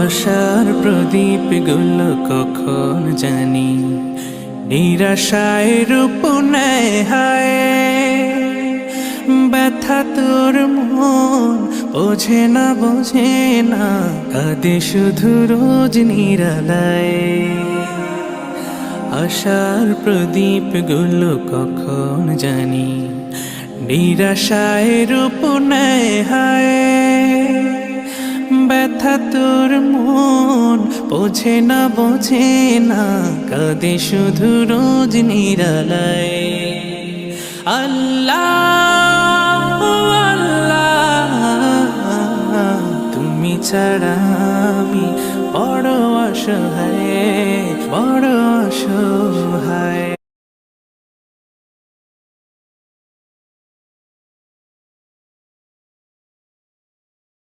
আশার প্রদীপ গুলো কখন জানি নিরাশায় রূপ নেয় হায়। ব্যথা তোর মন বোঝে না কাঁদে শুধু রোজ নিরালায়। আশার প্রদীপ গুলো কখন জানি নিরাশায় রূপ নেয় হায়। ব্যথা তোর মন বোঝে না কাঁদে শুধু রোজ নিরালায়। আল্লাহ আল্লাহ তুমি ছাড়া আমি বড় অসহায়, বড় অসহায়।